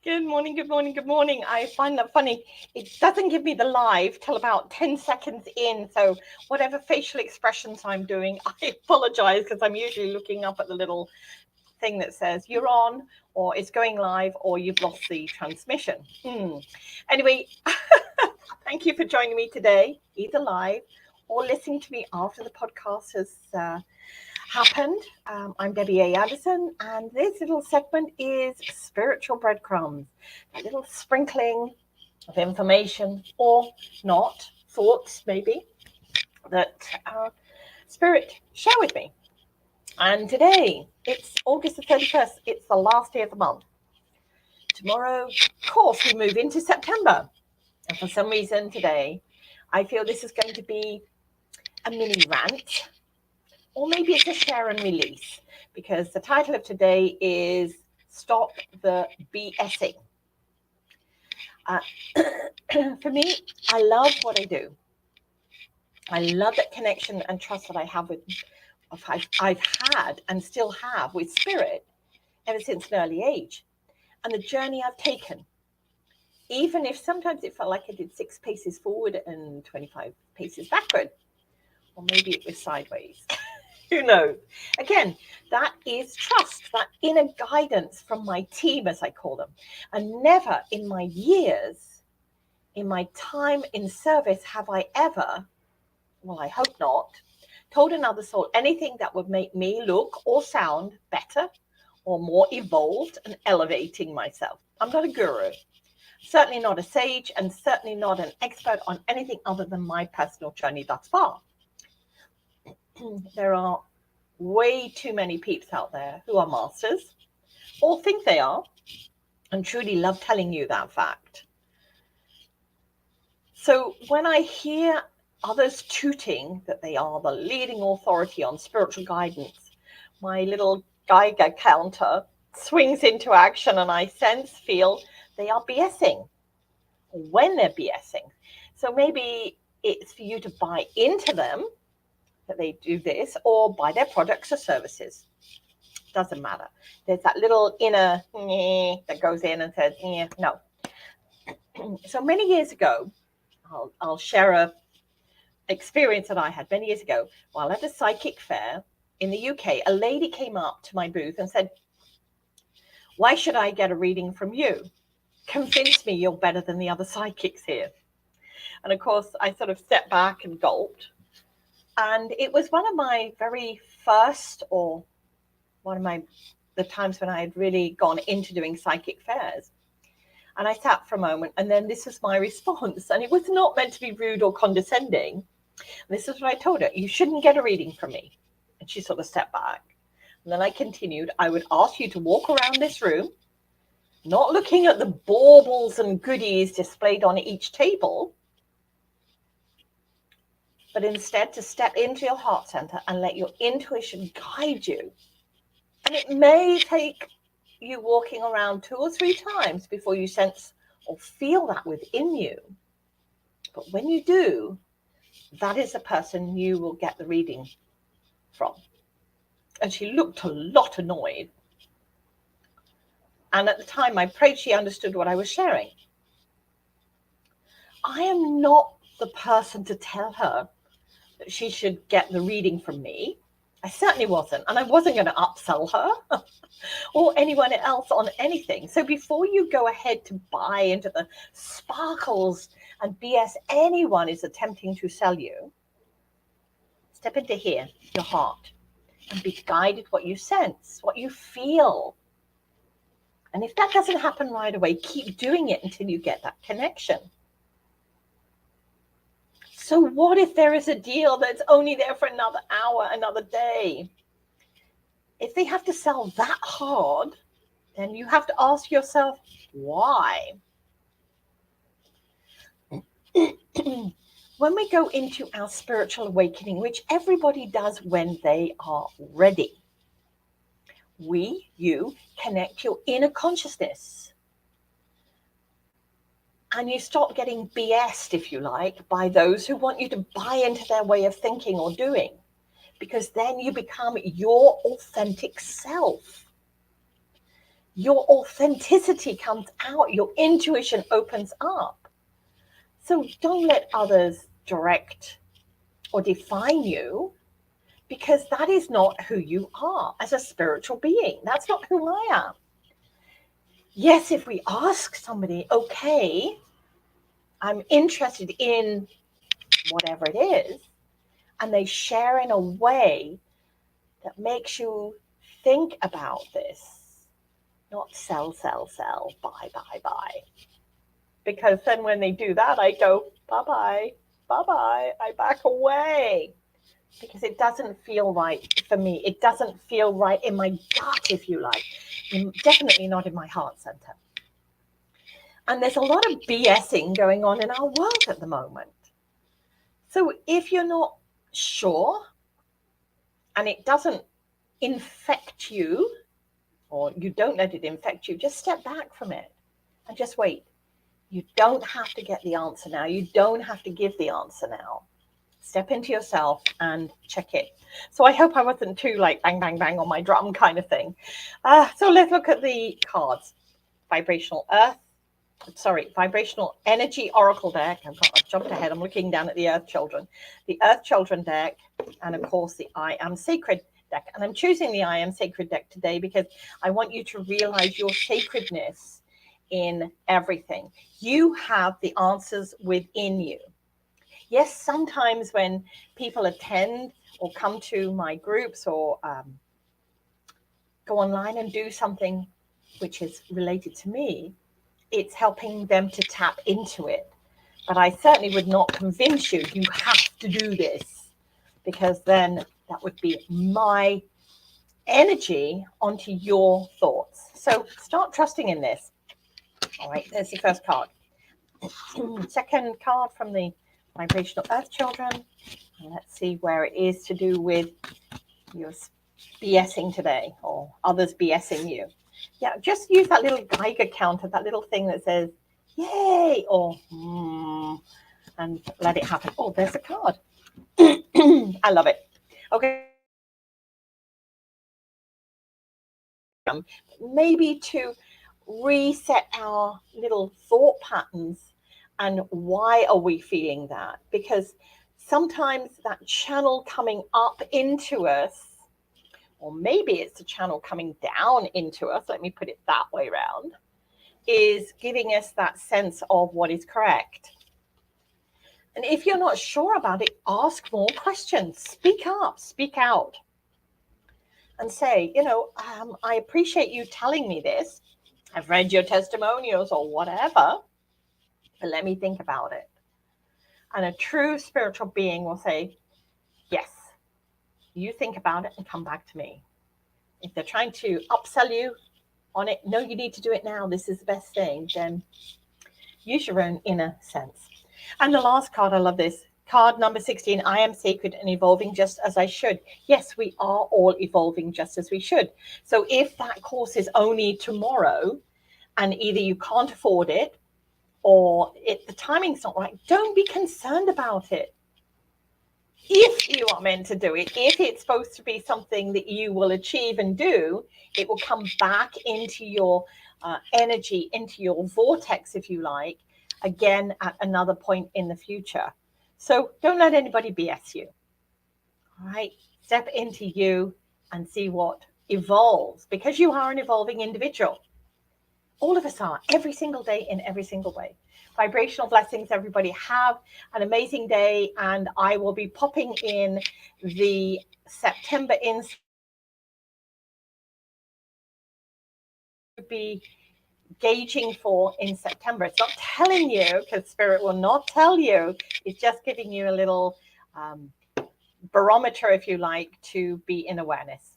Good morning, good morning, good morning. I find that funny. It doesn't give me the live till about 10 seconds in. So whatever facial expressions I'm doing, I apologize because I'm usually looking up at the little thing that says you're on, or it's going live, or you've lost the transmission. Anyway, thank you for joining me today, either live or listening to me after the podcast has happened. I'm Debbie A. Anderson, and this little segment is Spiritual Breadcrumbs, a little sprinkling of information, or not, thoughts maybe, that Spirit share with me. And today, it's August the 31st. It's the last day of the month. Tomorrow, of course, we move into September. And for some reason today, I feel this is going to be a mini rant, or maybe it's a share and release, because the title of today is Stop the BSing. For me, I love what I do. I love that connection and trust that I have with, I've had and still have with Spirit ever since an early age, and the journey I've taken. Even if sometimes it felt like I did 6 paces forward and 25 paces backward, or maybe it was sideways. Who knows? Again, that is trust, that inner guidance from my team, as I call them. And never in my years, in my time in service, have I ever, well, I hope not, told another soul anything that would make me look or sound better or more evolved and elevating myself. I'm not a guru, certainly not a sage, and certainly not an expert on anything other than my personal journey thus far. There are way too many peeps out there who are masters, or think they are, and truly love telling you that fact. So when I hear others tooting that they are the leading authority on spiritual guidance, my little Geiger counter swings into action, and I feel they are BSing when they're BSing. So maybe it's for you to buy into them that they do this, or buy their products or services. Doesn't matter. There's that little inner that goes in and says, no. So many years ago, I'll share a experience that I had many years ago while at a psychic fair in the UK. A lady came up to my booth and said, "Why should I get a reading from you? Convince me you're better than the other psychics here." And of course, I sort of stepped back and gulped. And it was one of my very first, or one of the times when I had really gone into doing psychic fairs. And I sat for a moment, and then this was my response. And it was not meant to be rude or condescending. This is what I told her: "You shouldn't get a reading from me." And she sort of stepped back. And then I continued, "I would ask you to walk around this room, not looking at the baubles and goodies displayed on each table, but instead to step into your heart center and let your intuition guide you. And it may take you walking around 2 or 3 times before you sense or feel that within you. But when you do, that is the person you will get the reading from." And she looked a lot annoyed. And at the time, I prayed she understood what I was sharing. I am not the person to tell her that she should get the reading from me. I certainly wasn't. And I wasn't going to upsell her or anyone else on anything. So before you go ahead to buy into the sparkles and BS anyone is attempting to sell you, step into here, your heart, and be guided what you sense, what you feel. And if that doesn't happen right away, keep doing it until you get that connection. So what if there is a deal that's only there for another hour, another day? If they have to sell that hard, then you have to ask yourself, why? When we go into our spiritual awakening, which everybody does when they are ready, you connect your inner consciousness. And you stop getting BS'd, if you like, by those who want you to buy into their way of thinking or doing, because then you become your authentic self. your authenticity comes out, your intuition opens up. So don't let others direct or define you, because that is not who you are as a spiritual being. That's not who I am. Yes, if we ask somebody, okay, I'm interested in whatever it is, and they share in a way that makes you think about this, not sell, buy, buy. Because then when they do that, I go, bye-bye, bye-bye, I back away. Because it doesn't feel right for me. It doesn't feel right in my gut, if you like. Definitely not in my heart center. And there's a lot of BSing going on in our world at the moment. So if you're not sure and it doesn't infect you, or you don't let it infect you, just step back from it and just wait. You don't have to get the answer now. You don't have to give the answer now. Step into yourself and check it. So I hope I wasn't too like bang, bang, bang on my drum kind of thing. So let's look at the cards. Vibrational Energy Oracle deck. I've jumped ahead. I'm looking down at the Earth Children. The Earth Children deck, and of course the I Am Sacred deck. And I'm choosing the I Am Sacred deck today because I want you to realize your sacredness in everything. You have the answers within you. Yes, sometimes when people attend or come to my groups or go online and do something which is related to me, it's helping them to tap into it. But I certainly would not convince you, you have to do this, because then that would be my energy onto your thoughts. So start trusting in this. All right, there's the first card. Second card from the Vibrational Earth Children. And let's see where it is to do with your BSing today, or others BSing you. Yeah, just use that little Geiger counter, that little thing that says, yay, or and let it happen. Oh, there's a card. I love it. Okay. Maybe to reset our little thought patterns. And why are we feeling that? Because sometimes that channel coming up into us, or maybe it's a channel coming down into us, let me put it that way around, is giving us that sense of what is correct. And if you're not sure about it, ask more questions. Speak up, speak out. And say, I appreciate you telling me this. I've read your testimonials or whatever, but let me think about it. And a true spiritual being will say, yes, you think about it and come back to me. If they're trying to upsell you on it, no, you need to do it now, this is the best thing, then use your own inner sense. And the last card, I love this. Card number 16, I am sacred and evolving just as I should. Yes, we are all evolving just as we should. So if that course is only tomorrow and either you can't afford it or the timing's not right, don't be concerned about it. If you are meant to do it, if it's supposed to be something that you will achieve and do, it will come back into your energy, into your vortex, if you like, again at another point in the future. So don't let anybody BS you. All right, step into you and see what evolves, because you are an evolving individual. All of us are, every single day, in every single way. Vibrational blessings, everybody. Have an amazing day, and I will be popping in the September be gauging for in September. It's not telling you, because Spirit will not tell you. It's just giving you a little barometer, if you like, to be in awareness.